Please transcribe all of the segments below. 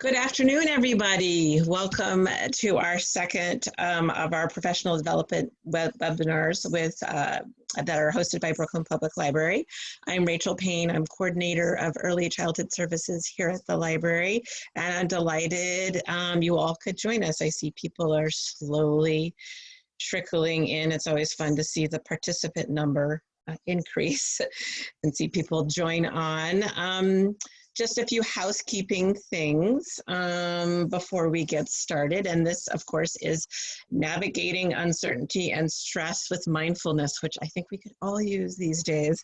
Good afternoon, everybody. Welcome to our second of our professional development webinars that are hosted by Brooklyn Public Library. I'm Rachel Payne. I'm coordinator of early childhood services here at the library, and I'm delighted you all could join us. I see people are slowly trickling in. It's always fun to see the participant number increase and see people join on. Just a few housekeeping things before we get started. And this, of course, is navigating uncertainty and stress with mindfulness, which I think we could all use these days.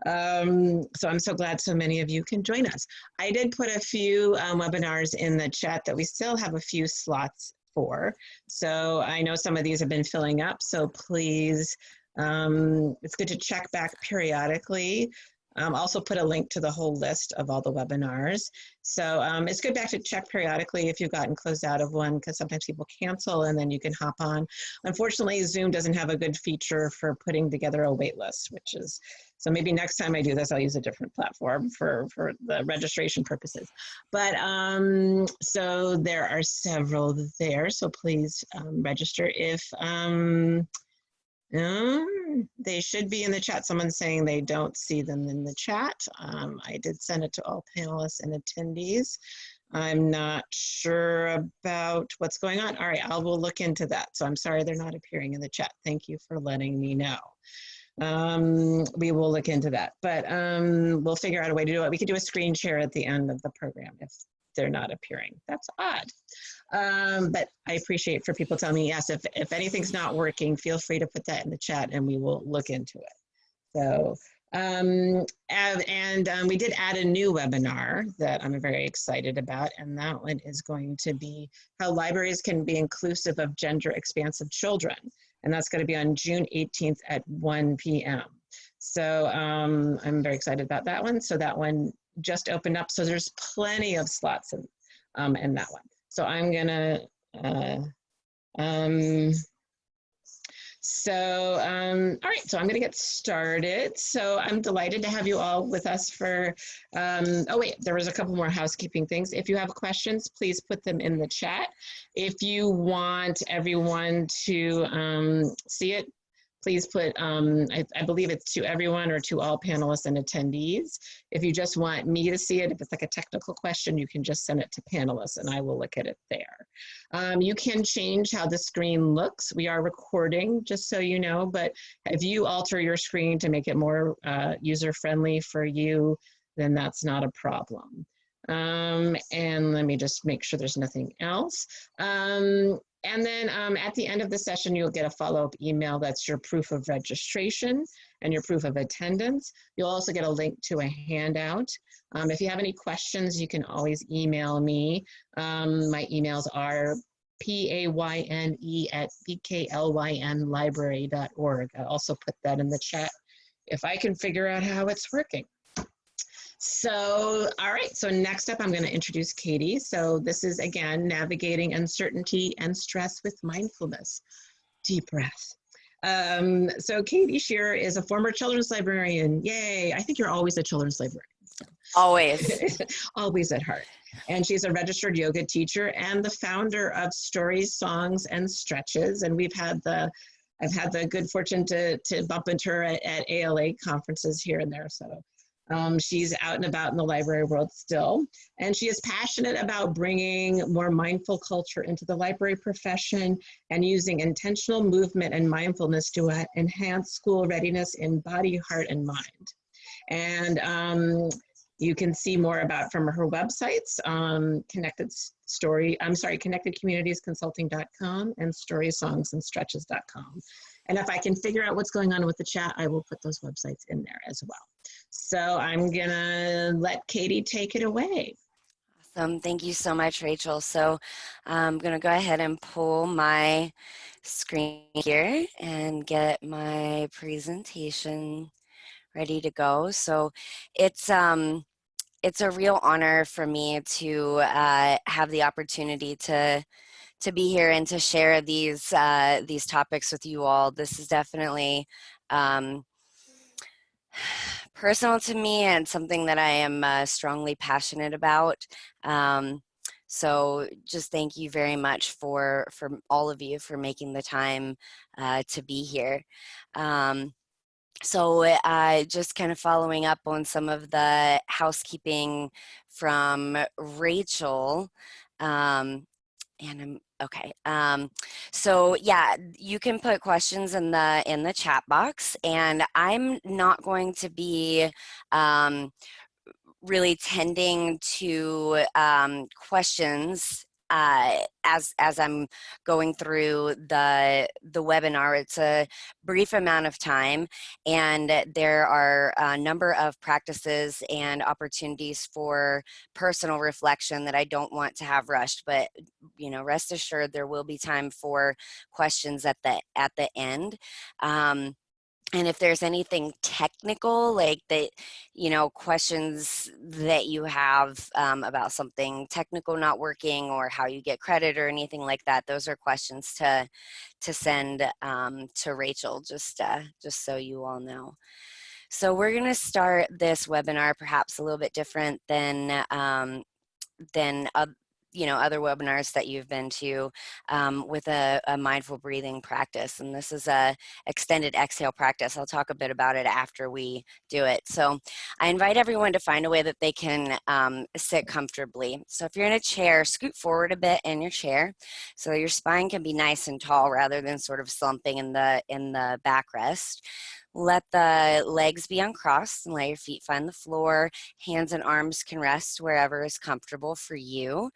So I'm so glad so many of you can join us. I did put a few webinars in the chat that we still have a few slots for. So I know some of these have been filling up, so please, it's good to check back periodically. Also put a link to the whole list of all the webinars. So it's good back to check periodically if you've gotten closed out of one, because sometimes people cancel and then you can hop on. Unfortunately, Zoom doesn't have a good feature for putting together a wait list, which is, so maybe next time I do this, I'll use a different platform for the registration purposes. But so there are several there, so please register if, they should be in the chat. Someone's saying they don't see them in the chat. I did send it to all panelists and attendees. I'm not sure about what's going on. All right, I will look into that. So I'm sorry they're not appearing in the chat. Thank you for letting me know. We will look into that, but we'll figure out a way to do it. We could do a screen share at the end of the program if they're not appearing. That's odd. But I appreciate for people telling me, yes, if anything's not working, feel free to put that in the chat and we will look into it. So, we did add a new webinar that I'm very excited about, and that one is going to be how libraries can be inclusive of gender expansive children. And that's going to be on June 18th at 1 p.m. So I'm very excited about that one. So that one just opened up. So there's plenty of slots in that one. So I'm gonna, all right, so I'm gonna get started. So I'm delighted to have you all with us for, oh wait, there was a couple more housekeeping things. If you have questions, please put them in the chat. If you want everyone to see it, please put, I believe it's to everyone or to all panelists and attendees. If you just want me to see it, if it's like a technical question, you can just send it to panelists and I will look at it there. You can change how the screen looks. We are recording, just so you know, but if you alter your screen to make it more user-friendly for you, then that's not a problem. And let me just make sure there's nothing else. And then at the end of the session, you'll get a follow-up email. That's your proof of registration and your proof of attendance. You'll also get a link to a handout. If you have any questions, you can always email me. My emails are payne@bklynlibrary.org. I'll also put that in the chat if I can figure out how it's working. So, all right, so next up, I'm going to introduce Katie. So this is, again, navigating uncertainty and stress with mindfulness. Deep breath. So Katie Scherrer is a former children's librarian. Yay, I think you're always a children's librarian. So. Always. Always at heart. And she's a registered yoga teacher and the founder of Stories, Songs, and Stretches. And I've had the good fortune to bump into her at ALA conferences here and there. So. She's out and about in the library world still, and she is passionate about bringing more mindful culture into the library profession and using intentional movement and mindfulness to enhance school readiness in body, heart, and mind. And you can see more about from her websites, connectedcommunitiesconsulting.com and storiessongsandstretches.com. And if I can figure out what's going on with the chat, I will put those websites in there as well. So I'm gonna let Katie take it away. Awesome, thank you so much, Rachel. So I'm gonna go ahead and pull my screen here and get my presentation ready to go. So it's a real honor for me to have the opportunity to be here and to share these topics with you all. This is definitely personal to me and something that I am strongly passionate about. So just thank you very much for all of you for making the time to be here. Just kind of following up on some of the housekeeping from Rachel. And I'm okay. So yeah, you can put questions in the chat box, and I'm not going to be really tending to questions as I'm going through the webinar. It's a brief amount of time, and there are a number of practices and opportunities for personal reflection that I don't want to have rushed. But rest assured, there will be time for questions at the end. And if there's anything technical, like that, questions that you have about something technical not working or how you get credit or anything like that, those are questions to send to Rachel, just so you all know. So we're going to start this webinar perhaps a little bit different than other webinars that you've been to, with a mindful breathing practice. And this is a extended exhale practice. I'll talk a bit about it after we do it. So I invite everyone to find a way that they can sit comfortably. So if you're in a chair, scoot forward a bit in your chair so your spine can be nice and tall rather than sort of slumping in the backrest. Let the legs be uncrossed and let your feet find the floor. Hands and arms can rest wherever is comfortable for you.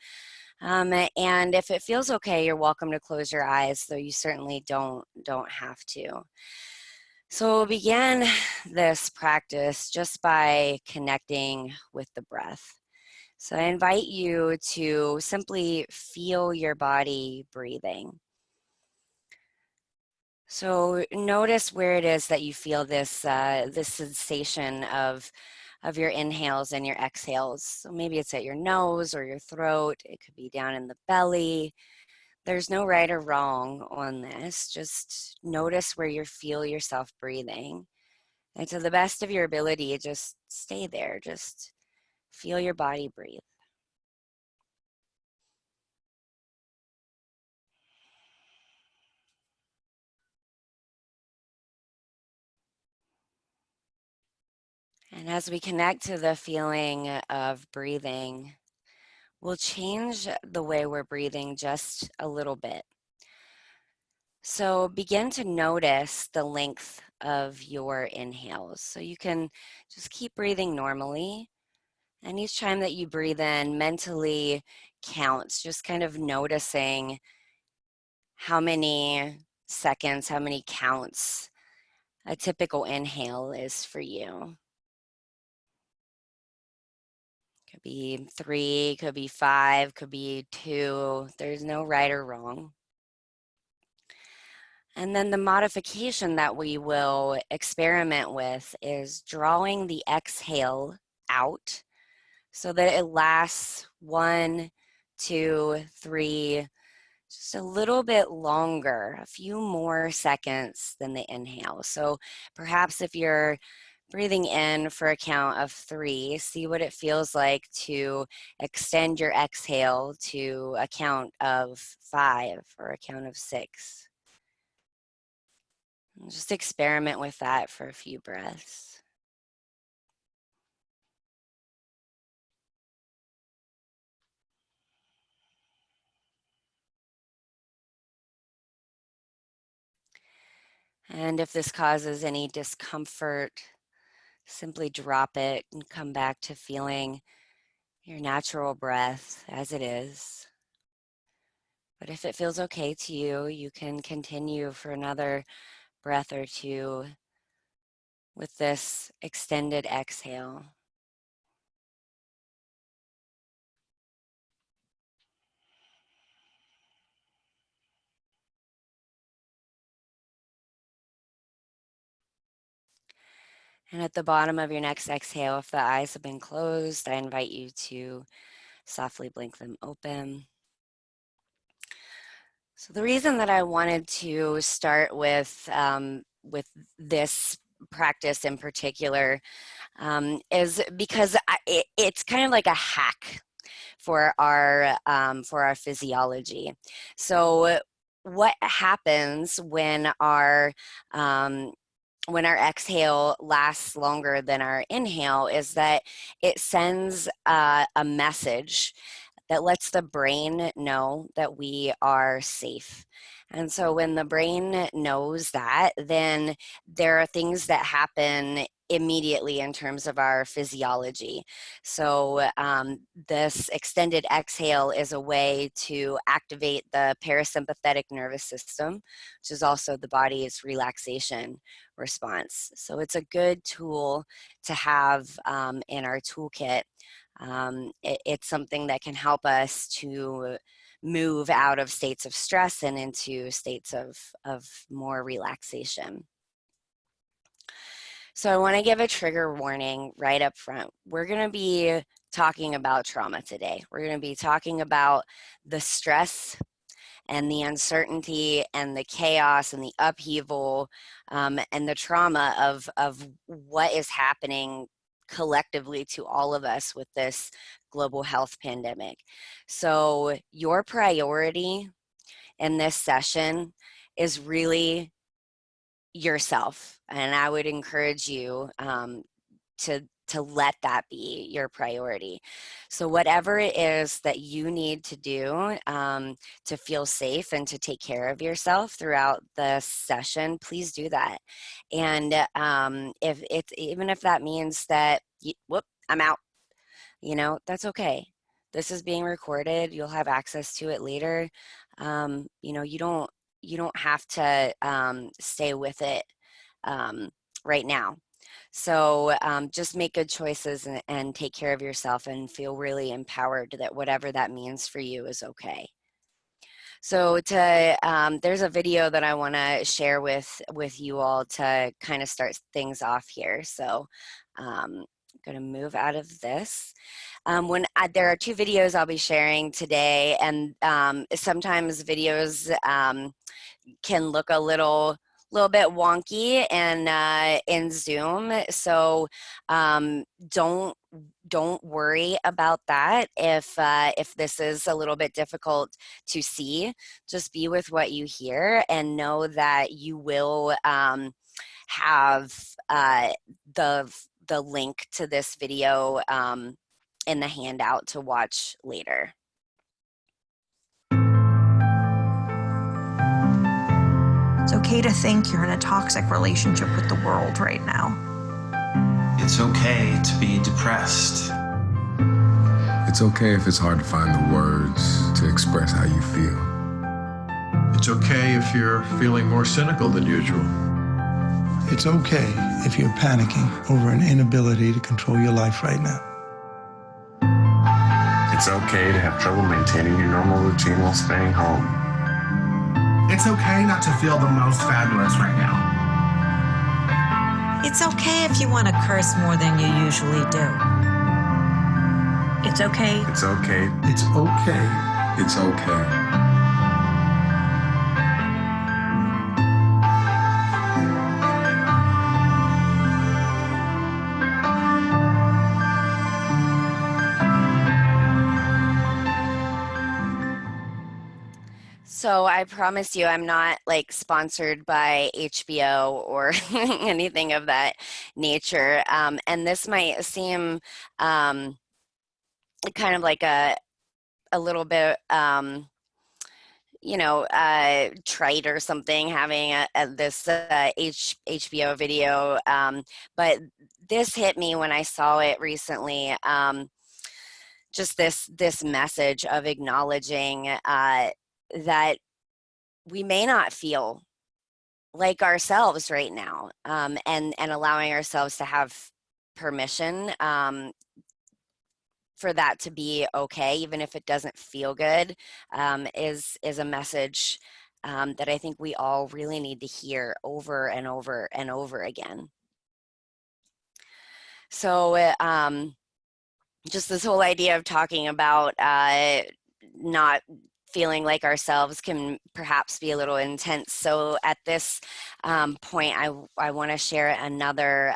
And if it feels okay, you're welcome to close your eyes, though you certainly don't have to. So we'll begin this practice just by connecting with the breath. So I invite you to simply feel your body breathing. So notice where it is that you feel this this sensation of your inhales and your exhales. So maybe it's at your nose or your throat. It could be down in the belly. There's no right or wrong on this. Just notice where you feel yourself breathing. And to the best of your ability, just stay there. Just feel your body breathe. And as we connect to the feeling of breathing, we'll change the way we're breathing just a little bit. So begin to notice the length of your inhales. So you can just keep breathing normally. And each time that you breathe in, mentally counts, just kind of noticing how many seconds, how many counts a typical inhale is for you. Could be 3, could be 5, could be 2. There's no right or wrong. And then the modification that we will experiment with is drawing the exhale out so that it lasts 1, 2, 3, just a little bit longer, a few more seconds than the inhale. So perhaps if you're breathing in for a count of 3, see what it feels like to extend your exhale to a count of 5 or a count of 6. Just experiment with that for a few breaths. And if this causes any discomfort, simply drop it and come back to feeling your natural breath as it is. But if it feels okay to you, you can continue for another breath or two with this extended exhale. And at the bottom of your next exhale, if the eyes have been closed, I invite you to softly blink them open. So the reason that I wanted to start with this practice in particular is because it's kind of like a hack. for our physiology. So what happens when our exhale lasts longer than our inhale is that it sends a message that lets the brain know that we are safe. And so when the brain knows that, then there are things that happen immediately in terms of our physiology. So this extended exhale is a way to activate the parasympathetic nervous system, which is also the body's relaxation response. So it's a good tool to have in our toolkit. It's something that can help us to move out of states of stress and into states of more relaxation. So I want to give a trigger warning right up front. We're going to be talking about trauma today. We're going to be talking about the stress and the uncertainty and the chaos and the upheaval and the trauma of what is happening collectively to all of us with this global health pandemic. So your priority in this session is really yourself, and I would encourage you to let that be your priority. So whatever it is that you need to do to feel safe and to take care of yourself throughout the session, please do that. And if it's, even if that means that whoop, I'm out, that's okay. This is being recorded. You'll have access to it later. You don't have to stay with it right now. So just make good choices and take care of yourself and feel really empowered that whatever that means for you is okay. So there's a video that I want to share with you all to kind of start things off here. So I'm going to move out of this. There are two videos I'll be sharing today, and sometimes videos can look a little bit wonky and in Zoom. So don't worry about that if this is a little bit difficult to see. Just be with what you hear and know that you will have the link to this video in the handout to watch later. It's okay to think you're in a toxic relationship with the world right now. It's okay to be depressed. It's okay if it's hard to find the words to express how you feel. It's okay if you're feeling more cynical than usual. It's okay if you're panicking over an inability to control your life right now. It's okay to have trouble maintaining your normal routine while staying home. It's okay not to feel the most fabulous right now. It's okay if you want to curse more than you usually do. It's okay. It's okay. It's okay. It's okay. So I promise you I'm not like sponsored by HBO or anything of that nature. And this might seem kind of like a little bit, trite or something, having this HBO video. But this hit me when I saw it recently. Just this message of acknowledging that we may not feel like ourselves right now, and allowing ourselves to have permission for that to be okay, even if it doesn't feel good, is a message that I think we all really need to hear over and over and over again. So just this whole idea of talking about not feeling like ourselves can perhaps be a little intense. So at this point, I want to share another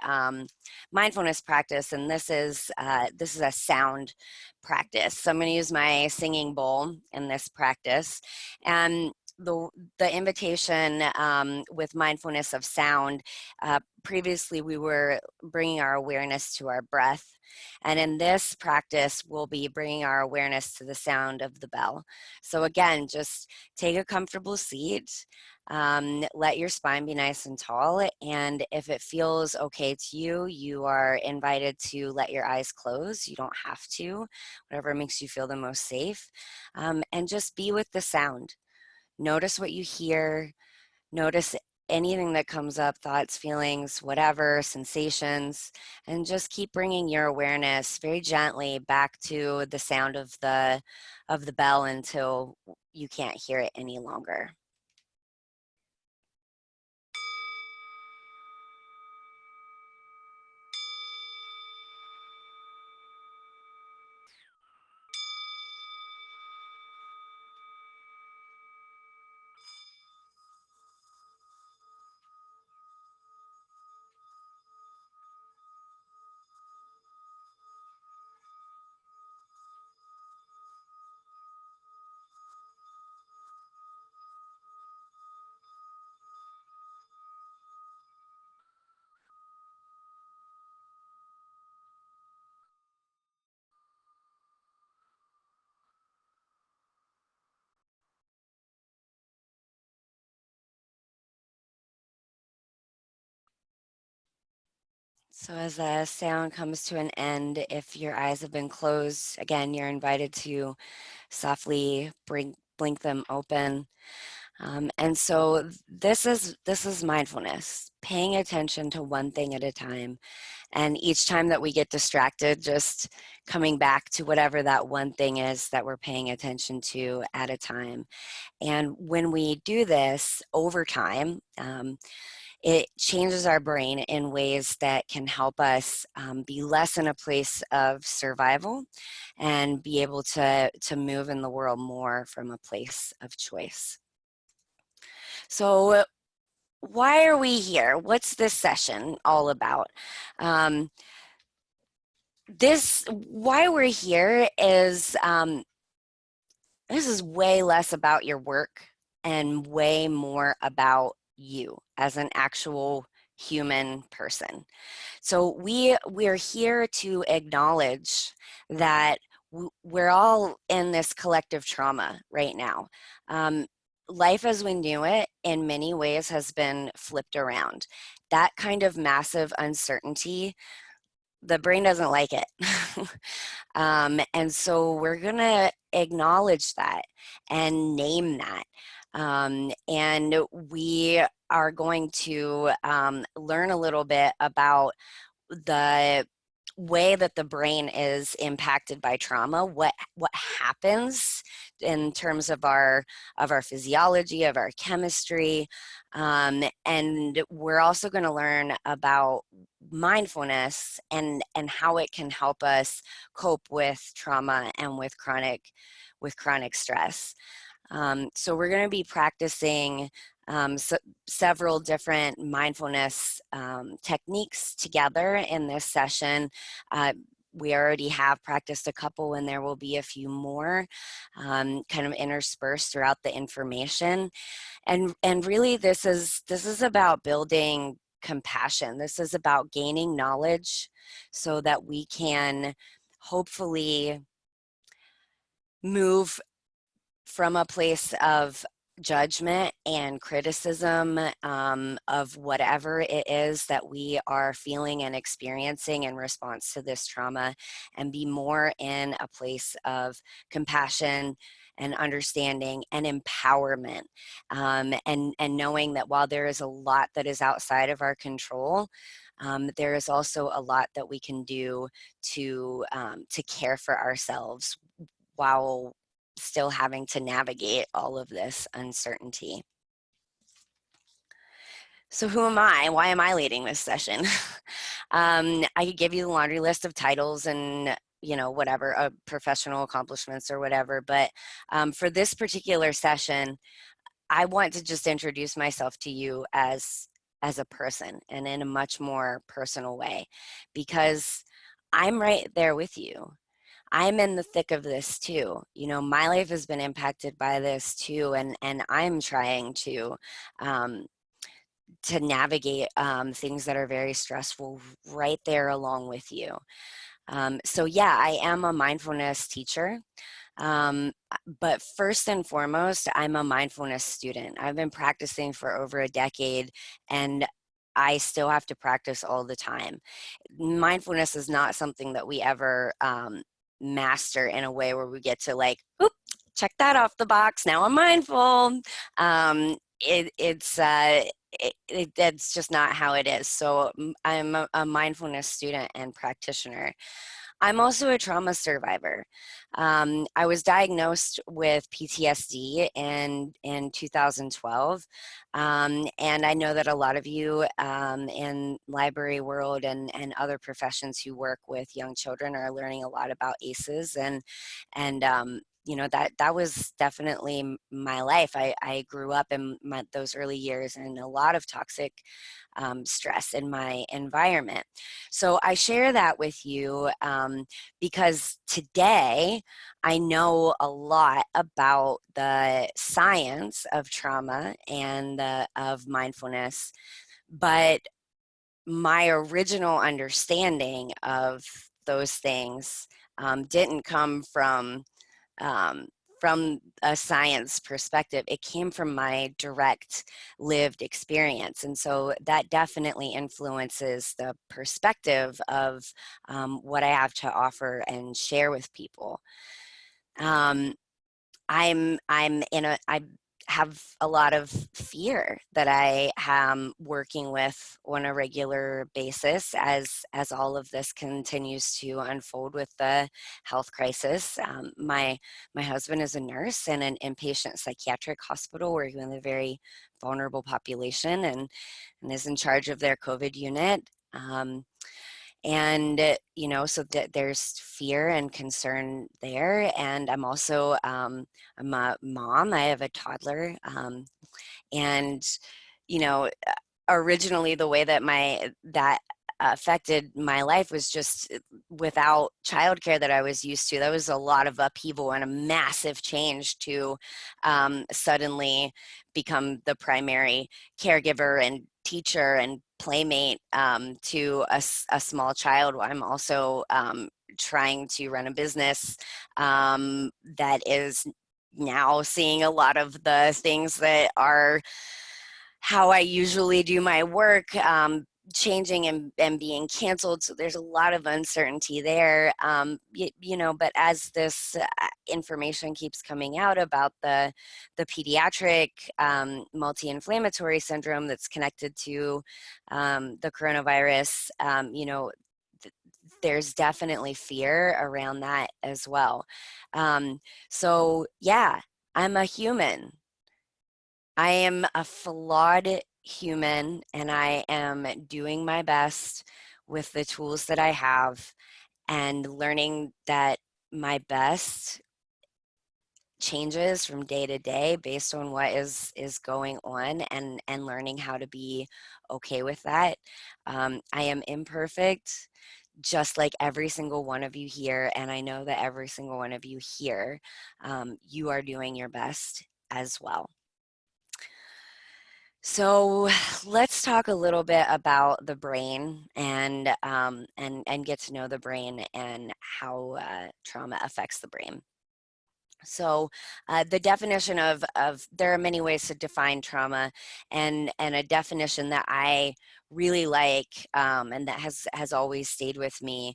mindfulness practice, and this is a sound practice. So I'm going to use my singing bowl in this practice, and the invitation with mindfulness of sound. Previously, we were bringing our awareness to our breath. And in this practice, we'll be bringing our awareness to the sound of the bell. So again, just take a comfortable seat, let your spine be nice and tall, and if it feels okay to you, you are invited to let your eyes close. You don't have to, whatever makes you feel the most safe, and just be with the sound. Notice what you hear, notice anything that comes up, thoughts, feelings, whatever, sensations, and just keep bringing your awareness very gently back to the sound of the bell until you can't hear it any longer. So as the sound comes to an end, if your eyes have been closed, again, you're invited to softly blink them open. And so this is mindfulness, paying attention to one thing at a time. And each time that we get distracted, just coming back to whatever that one thing is that we're paying attention to at a time. And when we do this over time, it changes our brain in ways that can help us be less in a place of survival and be able to move in the world more from a place of choice. So why are we here? What's this session all about? Why we're here is, this is way less about your work and way more about you as an actual human person. So we're here to acknowledge that we're all in this collective trauma right now. Life as we knew it in many ways has been flipped around. That kind of massive uncertainty, the brain doesn't like it. And so we're going to acknowledge that and name that. And we are going to learn a little bit about the way that the brain is impacted by trauma, what happens in terms of our physiology, of our chemistry, and we're also going to learn about mindfulness and how it can help us cope with trauma and with chronic stress. So we're going to be practicing several different mindfulness techniques together in this session. We already have practiced a couple, and there will be a few more kind of interspersed throughout the information. And really, this is about building compassion. This is about gaining knowledge so that we can hopefully move from a place of judgment and criticism of whatever it is that we are feeling and experiencing in response to this trauma, and be more in a place of compassion and understanding and empowerment, and knowing that while there is a lot that is outside of our control, there is also a lot that we can do to care for ourselves while still having to navigate all of this uncertainty. So who am I? Why am I leading this session? I could give you the laundry list of titles and whatever, professional accomplishments or whatever. But for this particular session, I want to just introduce myself to you as a person, and in a much more personal way, because I'm right there with you. I'm in the thick of this too. My life has been impacted by this too, and I'm trying um, to navigate things that are very stressful right there along with you. So yeah, I am a mindfulness teacher. But first and foremost, I'm a mindfulness student. I've been practicing for over a decade, and I still have to practice all the time. Mindfulness is not something that we ever master in a way where we get to like, oop, check that off the box. Now I'm mindful. That's just not how it is. So I'm a mindfulness student and practitioner. I'm also a trauma survivor. I was diagnosed with PTSD in 2012. And I know that a lot of you in library world and other professions who work with young children are learning a lot about ACEs. And that was definitely my life. I grew up in those early years in a lot of toxic stress in my environment. So I share that with you because today I know a lot about the science of trauma and of mindfulness, but my original understanding of those things didn't come um, from a science perspective. It came from my direct lived experience. And so that definitely influences the perspective of what I have to offer and share with people. I have a lot of fear that I am working with on a regular basis as all of this continues to unfold with the health crisis. My husband is a nurse in an inpatient psychiatric hospital working with a very vulnerable population and is in charge of their COVID unit. So there's fear and concern there. And I'm also, I'm a mom, I have a toddler. And, you know, originally the way that affected my life was just without childcare that I was used to. That was a lot of upheaval and a massive change to suddenly become the primary caregiver and teacher and playmate to a small child. I'm also trying to run a business that is now seeing a lot of the things that are how I usually do my work changing and being canceled. So there's a lot of uncertainty there, but as this information keeps coming out about the pediatric multi-inflammatory syndrome that's connected to the coronavirus, there's definitely fear around that as well. So yeah, I'm a human. I am a flawed human, and I am doing my best with the tools that I have and learning that my best changes from day to day based on what is going on, and learning how to be okay with that. I am imperfect, just like every single one of you here, and I know that every single one of you here, you are doing your best as well. So let's talk a little bit about the brain and get to know the brain and how trauma affects the brain. So the definition of there are many ways to define trauma, and a definition that I really like and that has always stayed with me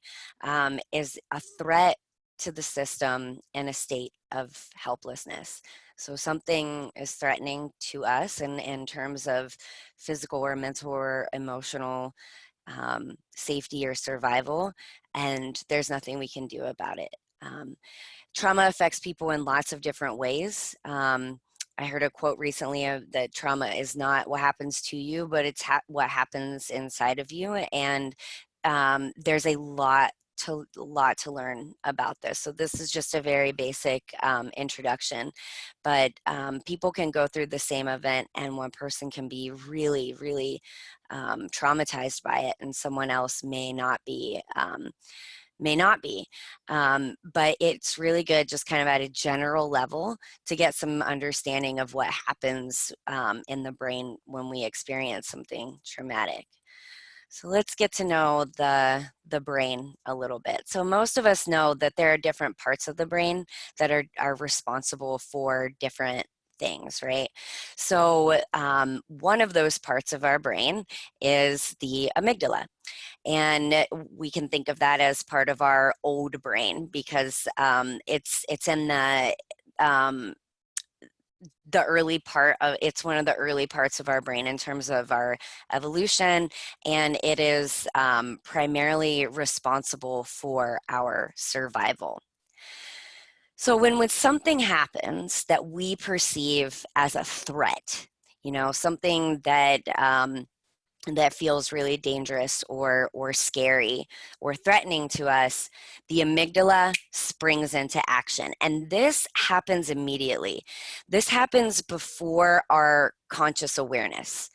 is a threat to the system in a state of helplessness. So something is threatening to us in terms of physical or mental or emotional safety or survival, and there's nothing we can do about it. Trauma affects people in lots of different ways. I heard a quote recently that trauma is not what happens to you, but it's what happens inside of you. And there's a lot to learn about this. So this is just a very basic introduction, but people can go through the same event, and one person can be really, really traumatized by it, and someone else may not be. But it's really good just kind of at a general level to get some understanding of what happens in the brain when we experience something traumatic. So let's get to know the brain a little bit. So most of us know that there are different parts of the brain that are responsible for different things, right? So one of those parts of our brain is the amygdala. And we can think of that as part of our old brain because it's in the early part of, it's one of the early parts of our brain in terms of our evolution, and it is primarily responsible for our survival. So when something happens that we perceive as a threat, something that that feels really dangerous or scary or threatening to us, the amygdala springs into action. And this happens immediately. This happens before our conscious awareness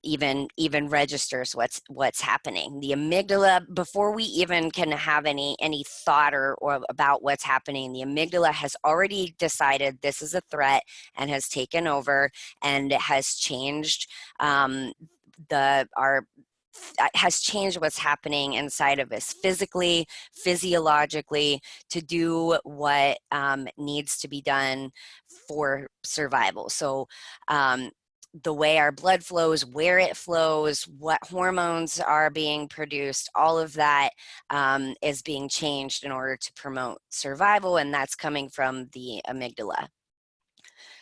even registers what's happening. The amygdala, before we even can have any thought or about what's happening, the amygdala has already decided this is a threat and has taken over and has changed has changed what's happening inside of us physically, physiologically, to do what needs to be done for survival. So the way our blood flows, where it flows, what hormones are being produced, all of that is being changed in order to promote survival, and that's coming from the amygdala.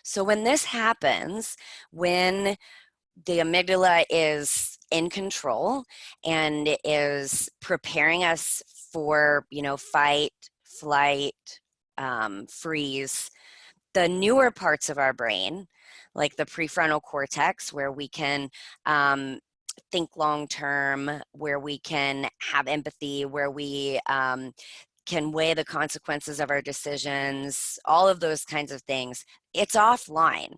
So when this happens, when the amygdala is in control and is preparing us for, fight, flight, freeze, the newer parts of our brain, like the prefrontal cortex, where we can think long term, where we can have empathy, where we can weigh the consequences of our decisions, all of those kinds of things, it's offline.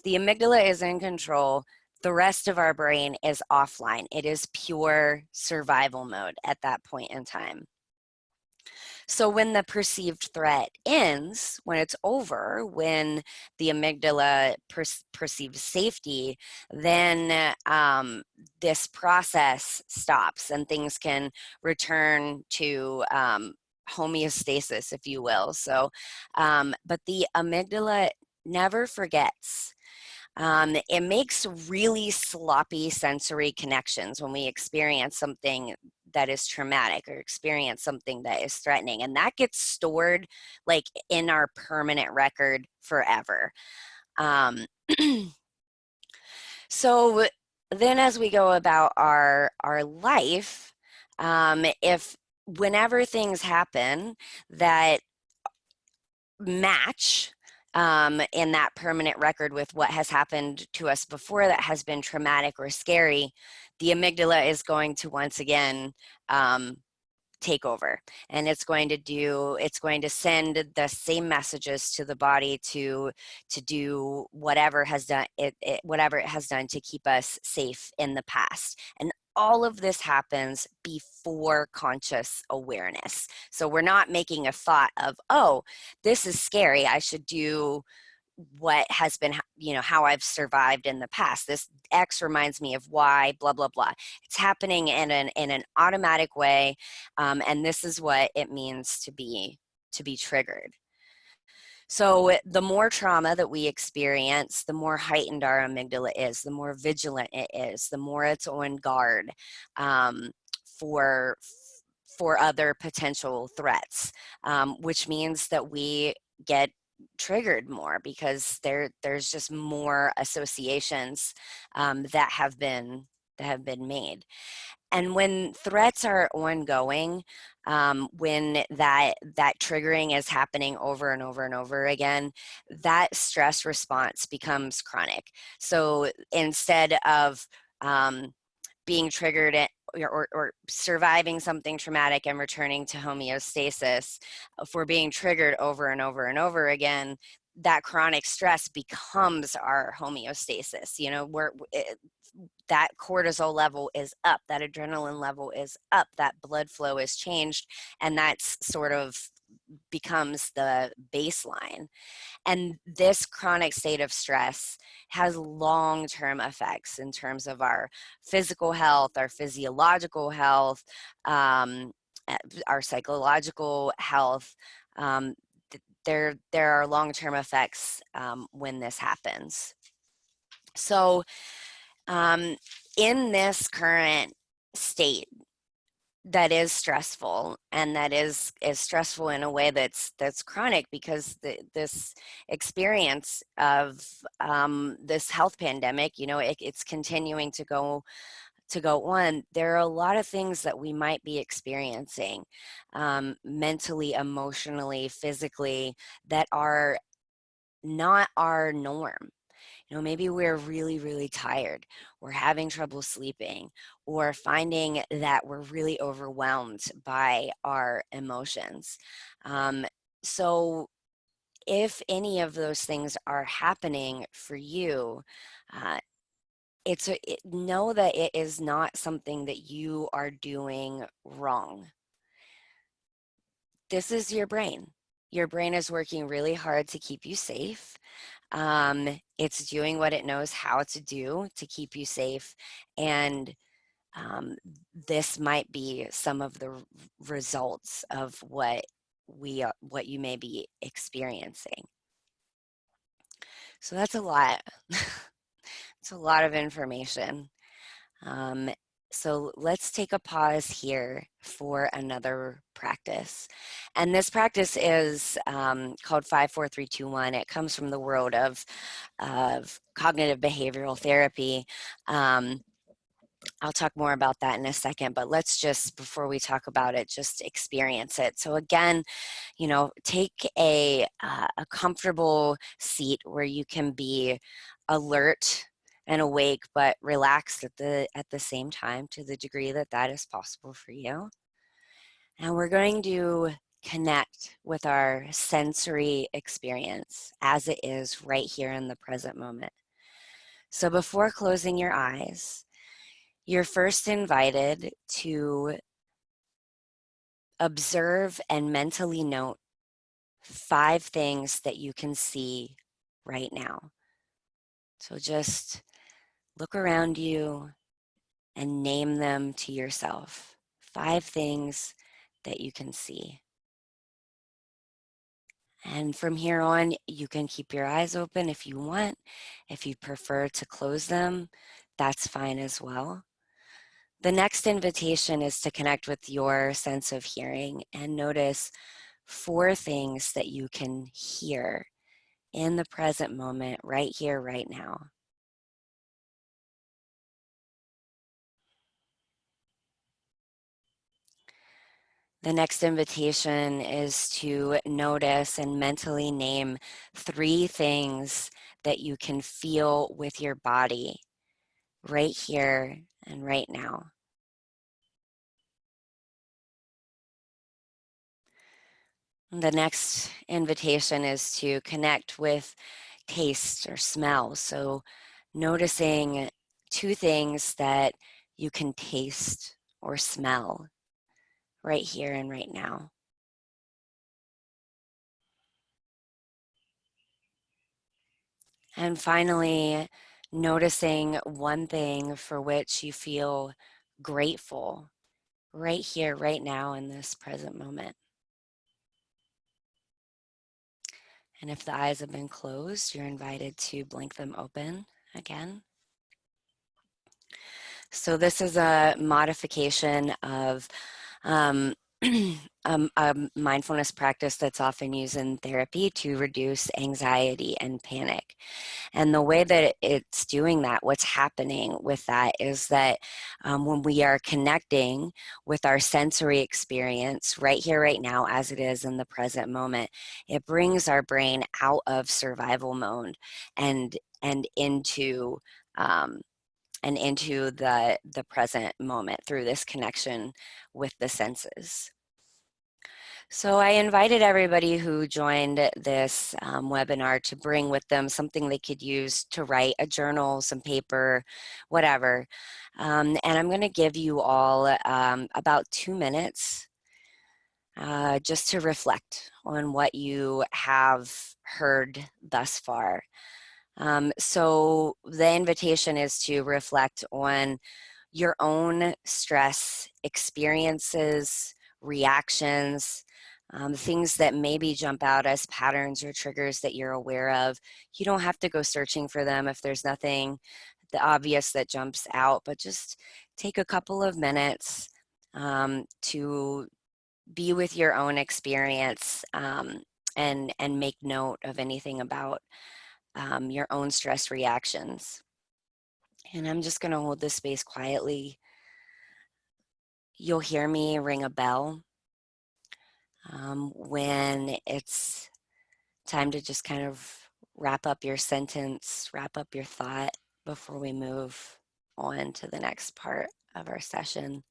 The amygdala is in control. The rest of our brain is offline. It is pure survival mode at that point in time. So when the perceived threat ends, when it's over, when the amygdala perceives safety, then this process stops and things can return to homeostasis, if you will. So, but the amygdala never forgets. It makes really sloppy sensory connections when we experience something that is traumatic or experience something that is threatening, and that gets stored like in our permanent record forever. So then as we go about our life, if whenever things happen that match in that permanent record with what has happened to us before that has been traumatic or scary, the amygdala is going to once again take over, and it's going to send the same messages to the body to do whatever whatever it has done to keep us safe in the past. And all of this happens before conscious awareness. So we're not making a thought of, oh, this is scary, I should do what has been, how I've survived in the past. This X reminds me of Y, blah, blah, blah. It's happening in an automatic way. And this is what it means to be triggered. So the more trauma that we experience, the more heightened our amygdala is, the more vigilant it is, the more it's on guard for other potential threats, which means that we get triggered more because there's just more associations that have been made. And when threats are ongoing, when that triggering is happening over and over and over again, that stress response becomes chronic. So instead of being triggered or surviving something traumatic and returning to homeostasis, if we're being triggered over and over and over again, that chronic stress becomes our homeostasis. You know, that cortisol level is up, that adrenaline level is up, that blood flow is changed, and that's sort of becomes the baseline. And this chronic state of stress has long-term effects in terms of our physical health, our physiological health, our psychological health. There are long-term effects when this happens. So in this current state that is stressful, and that is stressful in a way that's chronic, because this experience of this health pandemic, you know, it's continuing to go on. There are a lot of things that we might be experiencing mentally, emotionally, physically, that are not our norm. You know, maybe we're really, really tired, we're having trouble sleeping, or finding that we're really overwhelmed by our emotions. So if any of those things are happening for you, know that it is not something that you are doing wrong. This is your brain. Your brain is working really hard to keep you safe. It's doing what it knows how to do to keep you safe. And this might be some of the results of what you may be experiencing. So that's a lot. It's a lot of information. So let's take a pause here for another practice. And this practice is called 5-4-3-2-1. It comes from the world of cognitive behavioral therapy. I'll talk more about that in a second, but let's just, before we talk about it, just experience it. So again, you know, take a comfortable seat where you can be alert and awake, but relaxed at the same time, to the degree that that is possible for you. And we're going to connect with our sensory experience as it is right here in the present moment. So before closing your eyes, you're first invited to observe and mentally note 5 things that you can see right now. So just look around you and name them to yourself. 5 things that you can see. And from here on, you can keep your eyes open if you want. If you prefer to close them, that's fine as well. The next invitation is to connect with your sense of hearing and notice 4 things that you can hear in the present moment, right here, right now. The next invitation is to notice and mentally name 3 things that you can feel with your body right here and right now. The next invitation is to connect with taste or smell. So noticing 2 things that you can taste or smell right here and right now. And finally, noticing 1 thing for which you feel grateful right here, right now in this present moment. And if the eyes have been closed, you're invited to blink them open again. So this is a modification of a mindfulness practice that's often used in therapy to reduce anxiety and panic. And the way that it's doing that, what's happening with that is that when we are connecting with our sensory experience right here, right now, as it is in the present moment, it brings our brain out of survival mode and into and into the present moment through this connection with the senses. So I invited everybody who joined this webinar to bring with them something they could use to write, a journal, some paper, whatever. And I'm going to give you all about 2 minutes just to reflect on what you have heard thus far. So the invitation is to reflect on your own stress experiences, reactions, things that maybe jump out as patterns or triggers that you're aware of. You don't have to go searching for them if there's nothing the obvious that jumps out, but just take a couple of minutes to be with your own experience and make note of anything about your own stress reactions. And I'm just going to hold this space quietly. You'll hear me ring a bell when it's time to just kind of wrap up your sentence, wrap up your thought before we move on to the next part of our session.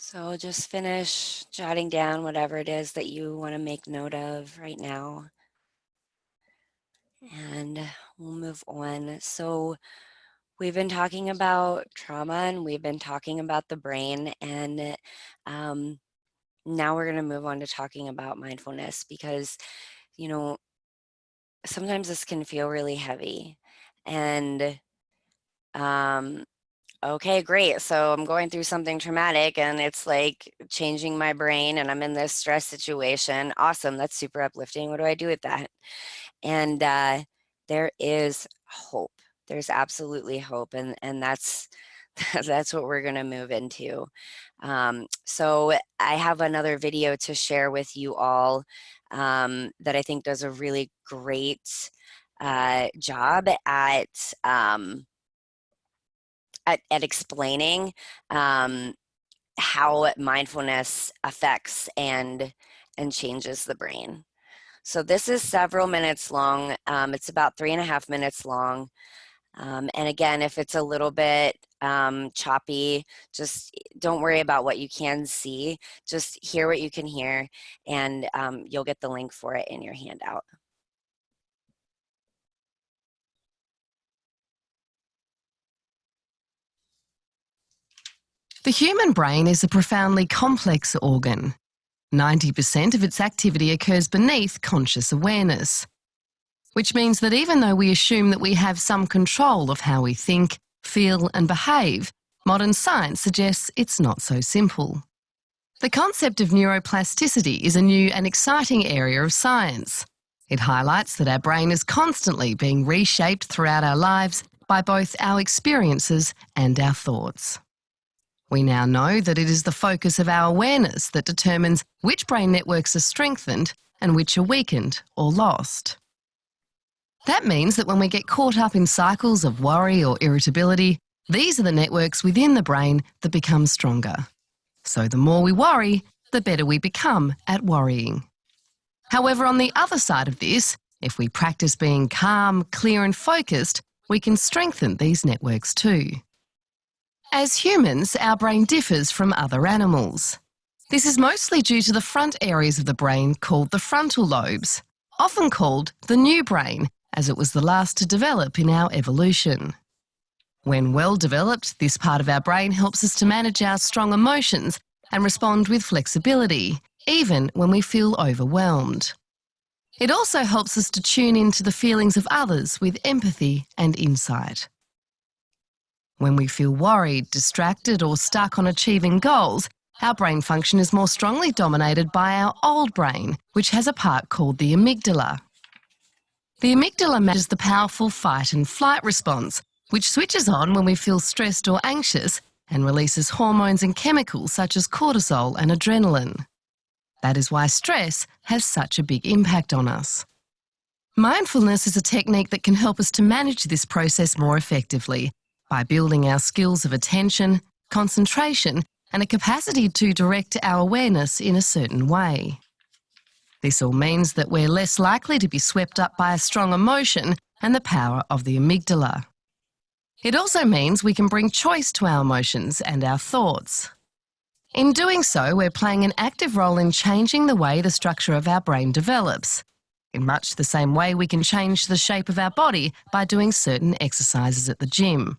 So just finish jotting down whatever it is that you want to make note of right now. And we'll move on. So we've been talking about trauma and we've been talking about the brain, and now we're going to move on to talking about mindfulness, because, you know, sometimes this can feel really heavy. And okay, great. So I'm going through something traumatic and it's like changing my brain and I'm in this stress situation. Awesome. That's super uplifting. What do I do with that? And there is hope. There's absolutely hope. And that's that's what we're going to move into. So I have another video to share with you all that I think does a really great job at explaining how mindfulness affects and changes the brain. So this is several minutes long. It's about 3.5 minutes long. And again, if it's a little bit choppy, just don't worry about what you can see. Just hear what you can hear, and you'll get the link for it in your handout. The human brain is a profoundly complex organ. 90% of its activity occurs beneath conscious awareness, which means that even though we assume that we have some control of how we think, feel and behave, modern science suggests it's not so simple. The concept of neuroplasticity is a new and exciting area of science. It highlights that our brain is constantly being reshaped throughout our lives by both our experiences and our thoughts. We now know that it is the focus of our awareness that determines which brain networks are strengthened and which are weakened or lost. That means that when we get caught up in cycles of worry or irritability, these are the networks within the brain that become stronger. So the more we worry, the better we become at worrying. However, on the other side of this, if we practice being calm, clear and focused, we can strengthen these networks too. As humans, our brain differs from other animals. This is mostly due to the front areas of the brain called the frontal lobes, often called the new brain, as it was the last to develop in our evolution. When well developed, this part of our brain helps us to manage our strong emotions and respond with flexibility, even when we feel overwhelmed. It also helps us to tune into the feelings of others with empathy and insight. When we feel worried, distracted, or stuck on achieving goals, our brain function is more strongly dominated by our old brain, which has a part called the amygdala. The amygdala manages the powerful fight and flight response, which switches on when we feel stressed or anxious and releases hormones and chemicals such as cortisol and adrenaline. That is why stress has such a big impact on us. Mindfulness is a technique that can help us to manage this process more effectively by building our skills of attention, concentration, and a capacity to direct our awareness in a certain way. This all means that we're less likely to be swept up by a strong emotion and the power of the amygdala. It also means we can bring choice to our emotions and our thoughts. In doing so, we're playing an active role in changing the way the structure of our brain develops, in much the same way we can change the shape of our body by doing certain exercises at the gym.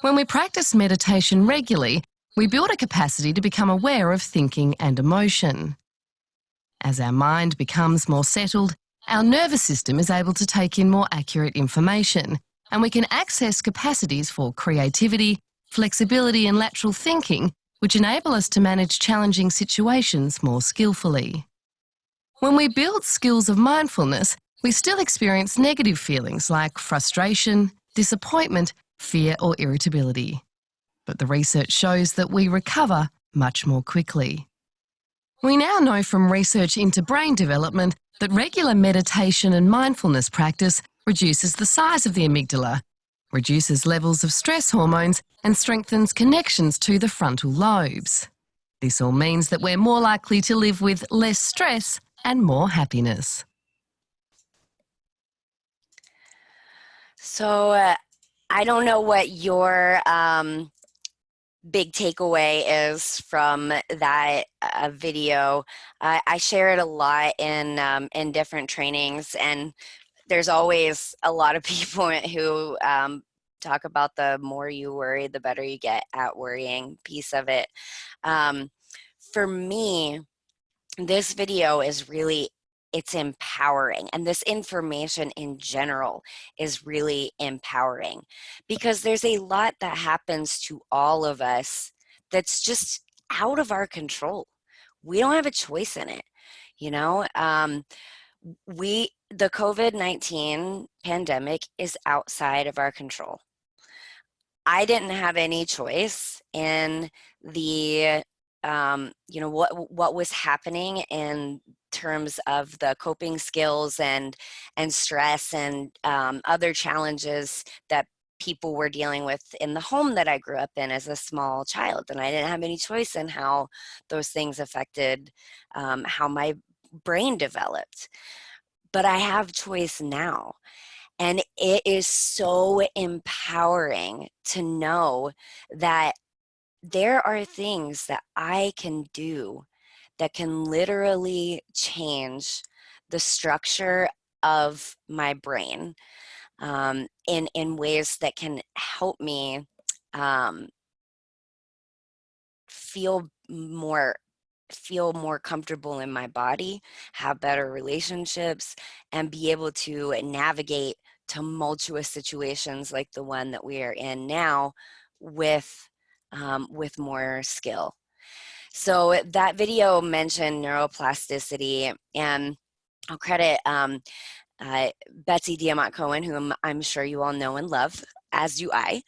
When we practice meditation regularly, we build a capacity to become aware of thinking and emotion. As our mind becomes more settled, our nervous system is able to take in more accurate information, and we can access capacities for creativity, flexibility, and lateral thinking, which enable us to manage challenging situations more skillfully. When we build skills of mindfulness, we still experience negative feelings like frustration, disappointment, fear, or irritability. But the research shows that we recover much more quickly. We now know from research into brain development that regular meditation and mindfulness practice reduces the size of the amygdala, reduces levels of stress hormones, and strengthens connections to the frontal lobes. This all means that we're more likely to live with less stress and more happiness. So I don't know what your big takeaway is from that video. I share it a lot in different trainings, and there's always a lot of people who talk about the more you worry, the better you get at worrying piece of it. For me, this video is really, it's empowering, and this information in general is really empowering, because there's a lot that happens to all of us that's just out of our control. We don't have a choice in it, you know. The COVID-19 pandemic is outside of our control. I didn't have any choice in the what was happening in terms of the coping skills and stress and other challenges that people were dealing with in the home that I grew up in as a small child. And I didn't have any choice in how those things affected how my brain developed. But I have choice now. And it is so empowering to know that there are things that I can do that can literally change the structure of my brain in ways that can help me feel more comfortable in my body, have better relationships, and be able to navigate tumultuous situations like the one that we are in now with more skill. So that video mentioned neuroplasticity, and I'll credit Betsy Diamant-Cohen, whom I'm sure you all know and love, as do I.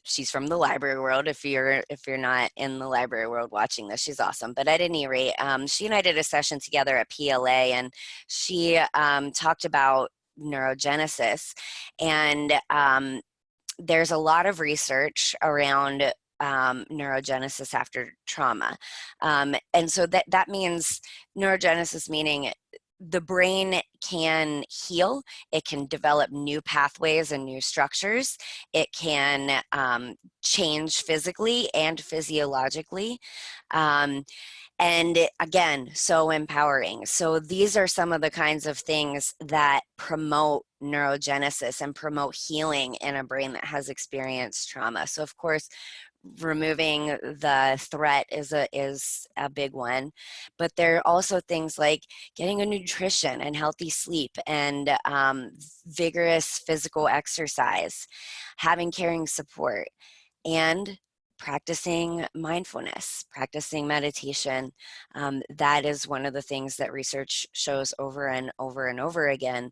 She's from the library world. If you're not in the library world watching this, she's awesome. But at any rate, she and I did a session together at PLA, and she talked about neurogenesis. And there's a lot of research around neurogenesis after trauma. And so that means neurogenesis, meaning the brain can heal. It can develop new pathways and new structures. It can change physically and physiologically. And again, so empowering. So these are some of the kinds of things that promote neurogenesis and promote healing in a brain that has experienced trauma. So of course, removing the threat is a big one, but there are also things like getting a nutrition and healthy sleep and vigorous physical exercise, having caring support, and practicing mindfulness, practicing meditation. That is one of the things that research shows over and over and over again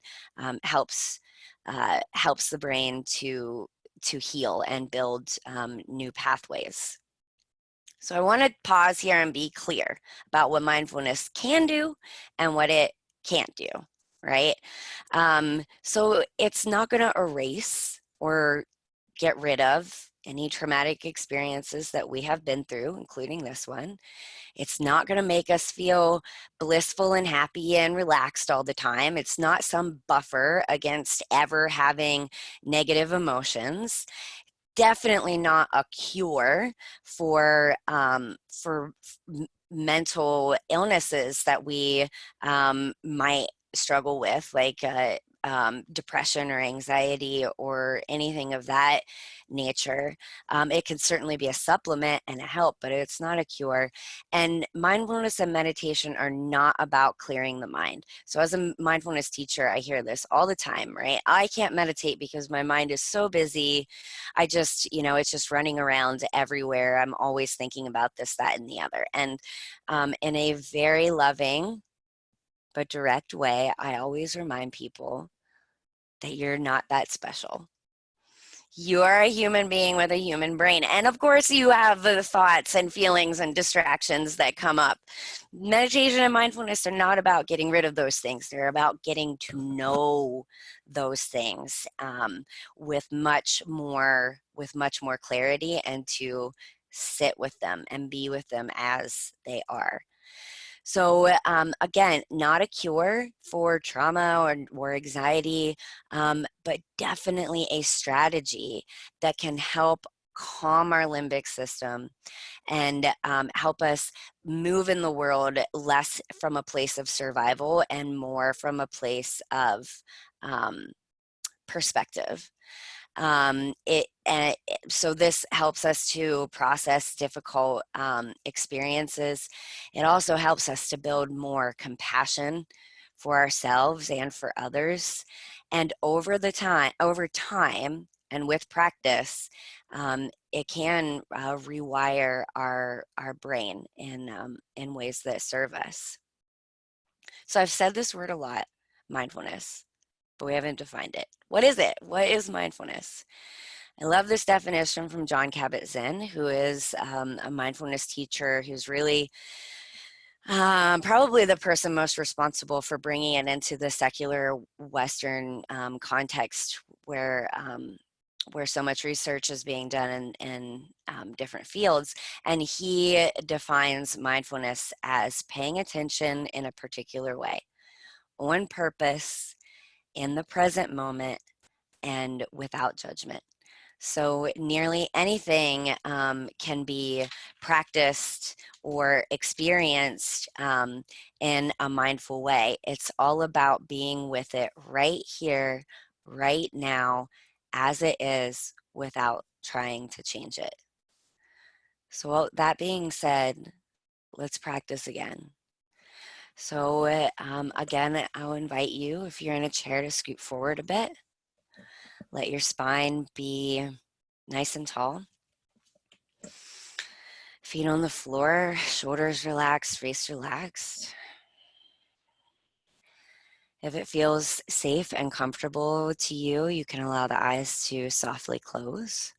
helps the brain to heal and build new pathways. So I want to pause here and be clear about what mindfulness can do and what it can't do, right? So it's not going to erase or get rid of any traumatic experiences that we have been through, including this one. It's not going to make us feel blissful and happy and relaxed all the time. It's not some buffer against ever having negative emotions. Definitely not a cure for mental illnesses that we might struggle with, like depression or anxiety or anything of that nature. It can certainly be a supplement and a help, but it's not a cure. And mindfulness and meditation are not about clearing the mind. So as a mindfulness teacher, I hear this all the time, right? I can't meditate because my mind is so busy. I just, it's just running around everywhere. I'm always thinking about this, that, and the other. And in a very loving but direct way, I always remind people that you're not that special. You are a human being with a human brain. And of course, you have the thoughts and feelings and distractions that come up. Meditation and mindfulness are not about getting rid of those things. They're about getting to know those things with much more clarity, and to sit with them and be with them as they are. So again, not a cure for trauma or anxiety, but definitely a strategy that can help calm our limbic system and help us move in the world less from a place of survival and more from a place of perspective. So this helps us to process difficult experiences. It also helps us to build more compassion for ourselves and for others. And over time, and with practice, it can rewire our brain in ways that serve us. So I've said this word a lot, mindfulness, but we haven't defined it. What is it? What is mindfulness? I love this definition from Jon Kabat-Zinn, who is a mindfulness teacher who's really probably the person most responsible for bringing it into the secular Western context where so much research is being done in different fields. And he defines mindfulness as paying attention in a particular way, on purpose, in the present moment, and without judgment. So nearly anything can be practiced or experienced in a mindful way. It's all about being with it right here, right now, as it is, without trying to change it. So that being said, let's practice again. So again, I'll invite you, if you're in a chair, to scoot forward a bit. Let your spine be nice and tall. Feet on the floor, shoulders relaxed, face relaxed. If it feels safe and comfortable to you, you can allow the eyes to softly close.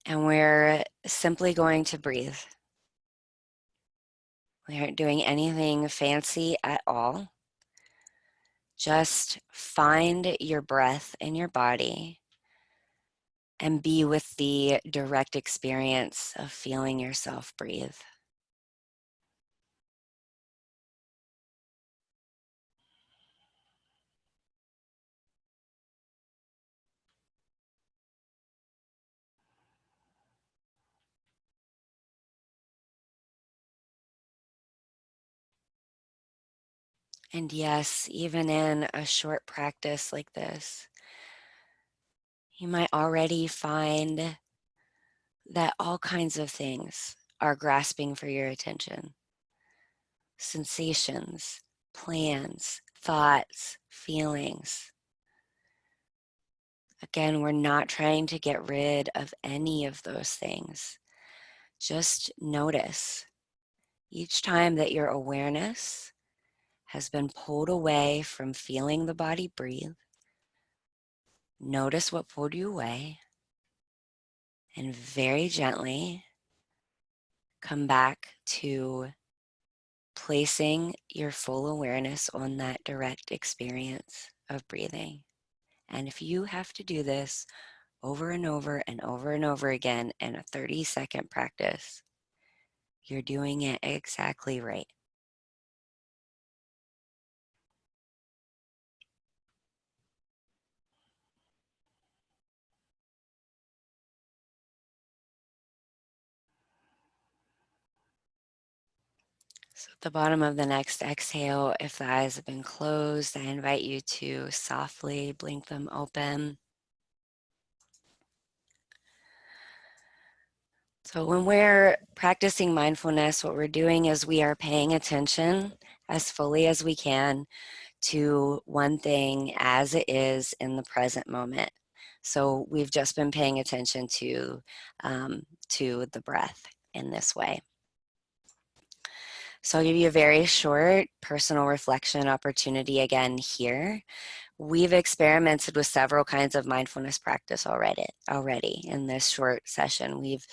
And we're simply going to breathe. We aren't doing anything fancy at all. Just find your breath in your body and be with the direct experience of feeling yourself breathe. And yes, even in a short practice like this, you might already find that all kinds of things are grasping for your attention. Sensations, plans, thoughts, feelings. Again, we're not trying to get rid of any of those things. Just notice each time that your awareness has been pulled away from feeling the body breathe. Notice what pulled you away, and very gently come back to placing your full awareness on that direct experience of breathing. And if you have to do this over and over and over and over again in a 30-second practice, you're doing it exactly right. So at the bottom of the next exhale, if the eyes have been closed, I invite you to softly blink them open. So when we're practicing mindfulness, what we're doing is we are paying attention as fully as we can to one thing as it is in the present moment. So we've just been paying attention to the breath in this way. So I'll give you a very short personal reflection opportunity again here. We've experimented with several kinds of mindfulness practice already in this short session. We've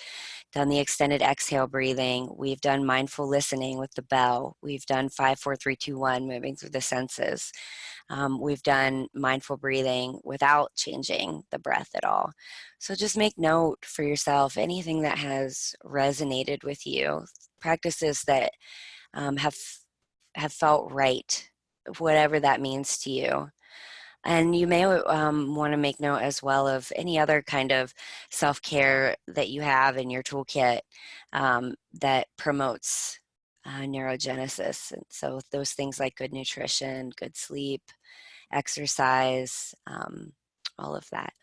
done the extended exhale breathing. We've done mindful listening with the bell. We've done 5, 4, 3, 2, 1, moving through the senses. We've done mindful breathing without changing the breath at all. So just make note for yourself, anything that has resonated with you, practices that have felt right, whatever that means to you. And you may want to make note as well of any other kind of self-care that you have in your toolkit that promotes neurogenesis. And so those things like good nutrition, good sleep, exercise, all of that.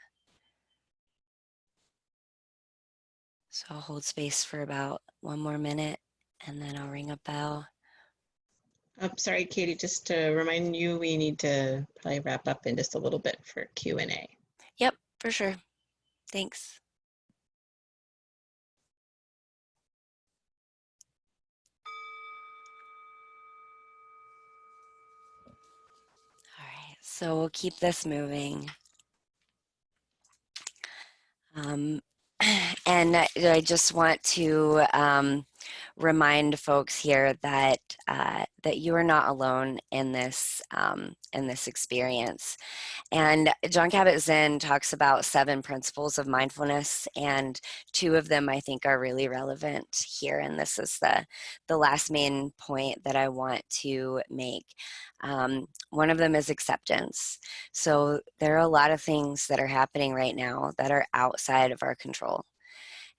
So I'll hold space for about 1 more minute and then I'll ring a bell. I'm sorry, Katie, just to remind you, we need to probably wrap up in just a little bit for Q&A. Yep, for sure. Thanks. All right, so we'll keep this moving. And I just want to remind folks here that that you are not alone in this experience. And Jon Kabat-Zinn talks about 7 principles of mindfulness, and 2 of them I think are really relevant here. And this is the last main point that I want to make. One of them is acceptance. So there are a lot of things that are happening right now that are outside of our control.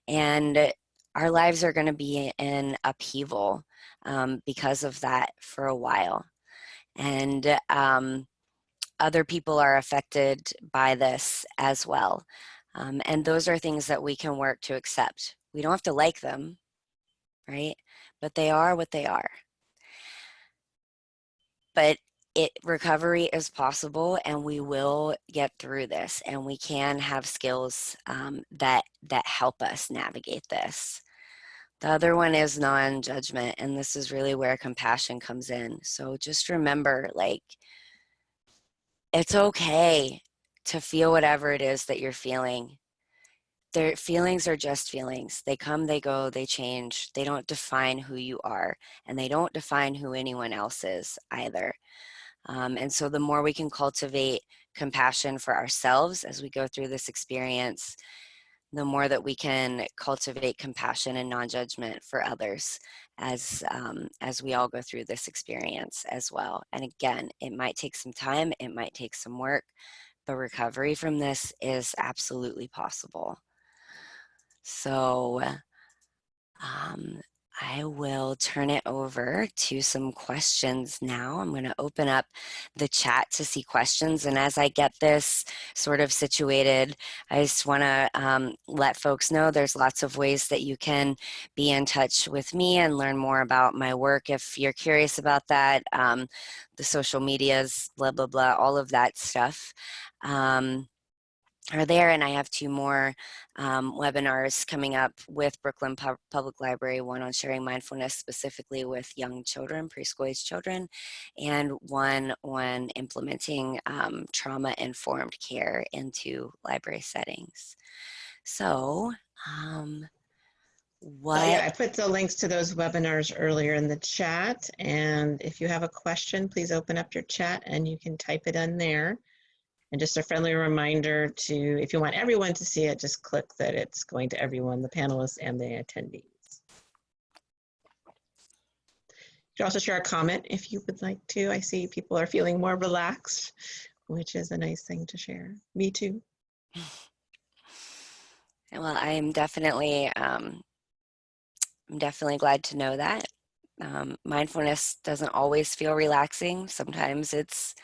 And our lives are going to be in upheaval because of that for a while. And other people are affected by this as well. And those are things that we can work to accept. We don't have to like them, right? But they are what they are. But recovery is possible, and we will get through this, and we can have skills that help us navigate this. The other one is non-judgment, and this is really where compassion comes in. So just remember, like, it's okay to feel whatever it is that you're feeling. Their feelings are just feelings. They come, they go, they change. They don't define who you are, and they don't define who anyone else is either. And so the more we can cultivate compassion for ourselves as we go through this experience, the more that we can cultivate compassion and non-judgment for others as we all go through this experience as well. And again, it might take some time, it might take some work, but recovery from this is absolutely possible. So I will turn it over to some questions now. I'm going to open up the chat to see questions. And as I get this sort of situated, I just want to let folks know there's lots of ways that you can be in touch with me and learn more about my work if you're curious about that. The social medias, blah, blah, blah, all of that stuff. Are there, and I have 2 more webinars coming up with Brooklyn Public Library, one on sharing mindfulness specifically with young children, preschool-age children, and one on implementing trauma-informed care into library settings. So, Yeah, I put the links to those webinars earlier in the chat, and if you have a question, please open up your chat and you can type it in there. And just a friendly reminder to, if you want everyone to see it, just click that it's going to everyone, the panelists and the attendees. You can also share a comment if you would like to. I see people are feeling more relaxed, which is a nice thing to share. Me too. Well, I'm definitely glad to know that. Mindfulness doesn't always feel relaxing. Sometimes it's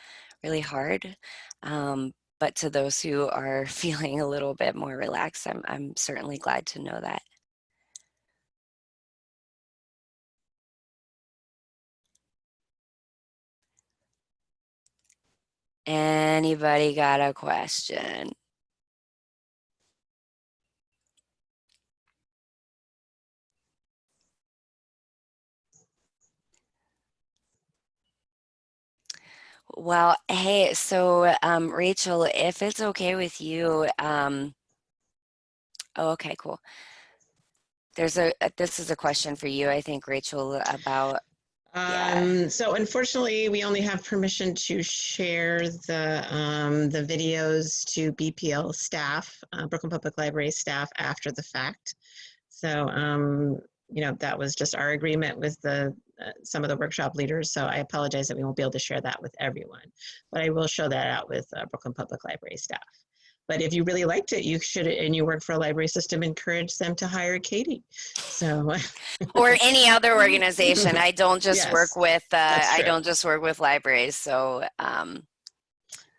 really hard. But to those who are feeling a little bit more relaxed, I'm certainly glad to know that. Anybody got a question? Well, hey, so Rachel, if it's okay with you, oh, okay, cool. This is a question for you, I think, Rachel, about, yeah. So unfortunately, we only have permission to share the videos to BPL staff, Brooklyn Public Library staff, after the fact. So, you know, that was just our agreement with some of the workshop leaders. So I apologize that we won't be able to share that with everyone, but I will show that out with Brooklyn Public Library staff. But if you really liked it, you should, and you work for a library system, encourage them to hire Katie. So, or any other organization. I don't just yes, work with I don't just work with libraries. So you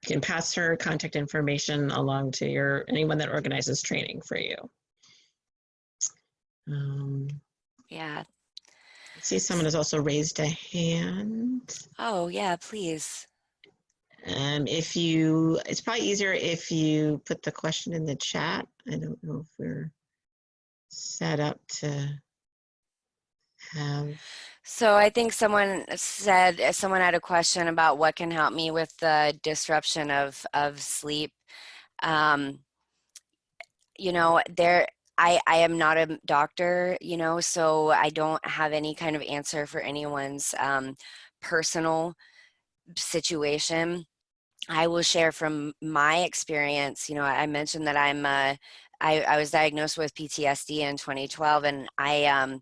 can pass her contact information along to anyone that organizes training for you. Yeah. I see someone has also raised a hand. Oh yeah, please. It's probably easier if you put the question in the chat. I don't know if we're set up to have. So I think someone had a question about what can help me with the disruption of sleep. You know, I am not a doctor, you know, so I don't have any kind of answer for anyone's personal situation. I will share from my experience. You know, I mentioned that I was diagnosed with PTSD in 2012, and I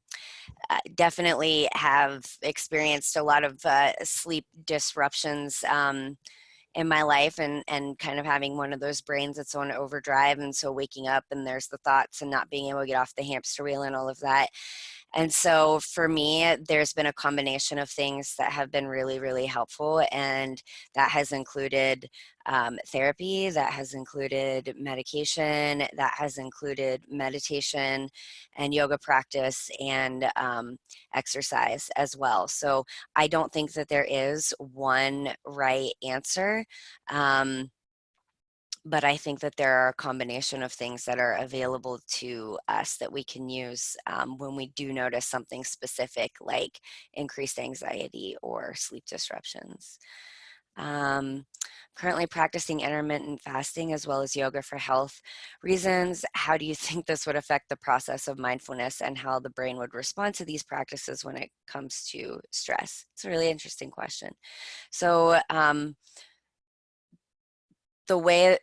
definitely have experienced a lot of sleep disruptions in my life, and kind of having one of those brains that's on overdrive. And so waking up and there's the thoughts and not being able to get off the hamster wheel and all of that. And so for me, there's been a combination of things that have been really, really helpful. And that has included therapy, that has included medication, that has included meditation and yoga practice, and exercise as well. So I don't think that there is one right answer. But I think that there are a combination of things that are available to us that we can use when we do notice something specific, like increased anxiety or sleep disruptions. Currently practicing intermittent fasting as well as yoga for health reasons. How do you think this would affect the process of mindfulness and how the brain would respond to these practices when it comes to stress? It's a really interesting question. So the way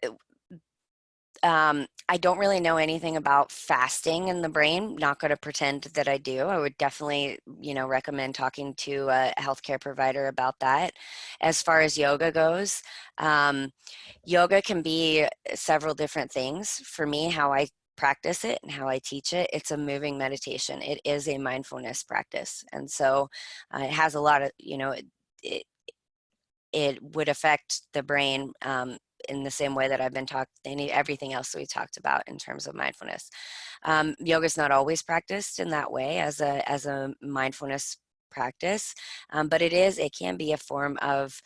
I don't really know anything about fasting in the brain. Not going to pretend that I do. I would definitely, you know, recommend talking to a healthcare provider about that. As far as yoga goes, yoga can be several different things. For me, how I practice it and how I teach it, it's a moving meditation. It is a mindfulness practice. And so it has a lot of, it would affect the brain in the same way that I've been everything else that we talked about in terms of mindfulness. Yoga is not always practiced in that way as a mindfulness practice, but it can be a form of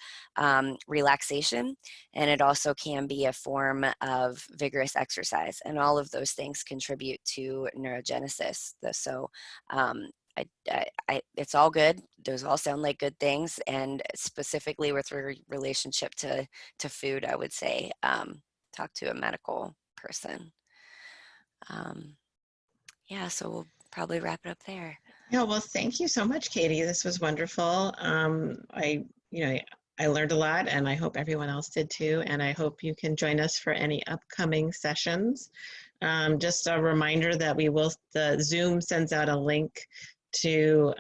relaxation, and it also can be a form of vigorous exercise, and all of those things contribute to neurogenesis. So it's all good. Those all sound like good things, and specifically with relationship to food, I would say talk to a medical person. Yeah, so we'll probably wrap it up there. Yeah, well, thank you so much, Katie. This was wonderful. I learned a lot, and I hope everyone else did too. And I hope you can join us for any upcoming sessions. Just a reminder that the Zoom sends out a link to,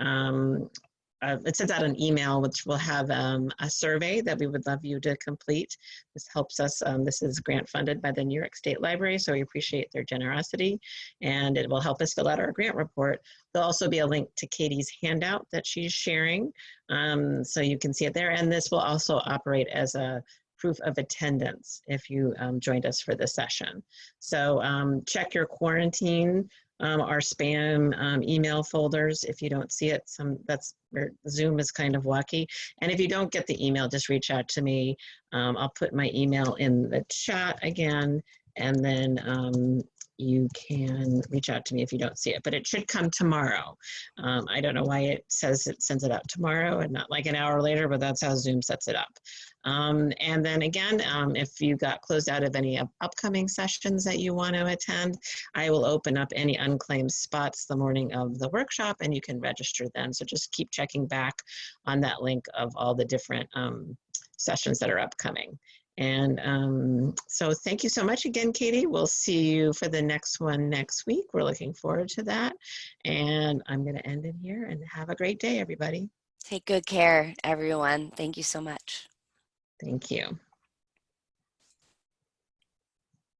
it sends out an email which will have a survey that we would love you to complete. This helps us, this is grant funded by the New York State Library, so we appreciate their generosity, and it will help us fill out our grant report. There'll also be a link to Katie's handout that she's sharing, so you can see it there, and this will also operate as a proof of attendance if you joined us for this session. So check your quarantine, our spam email folders if you don't see it. That's where Zoom is kind of wacky. And if you don't get the email, just reach out to me. I'll put my email in the chat again, and then you can reach out to me if you don't see it, but it should come tomorrow. I don't know why it says it sends it out tomorrow and not like an hour later, but that's how Zoom sets it up. And then again, if you got closed out of any upcoming sessions that you want to attend, I will open up any unclaimed spots the morning of the workshop, and you can register then. So just keep checking back on that link of all the different sessions that are upcoming. And so thank you so much again, Katie. We'll see you for the next one next week. We're looking forward to that. And I'm going to end it here, and have a great day, everybody. Take good care, everyone. Thank you so much. Thank you.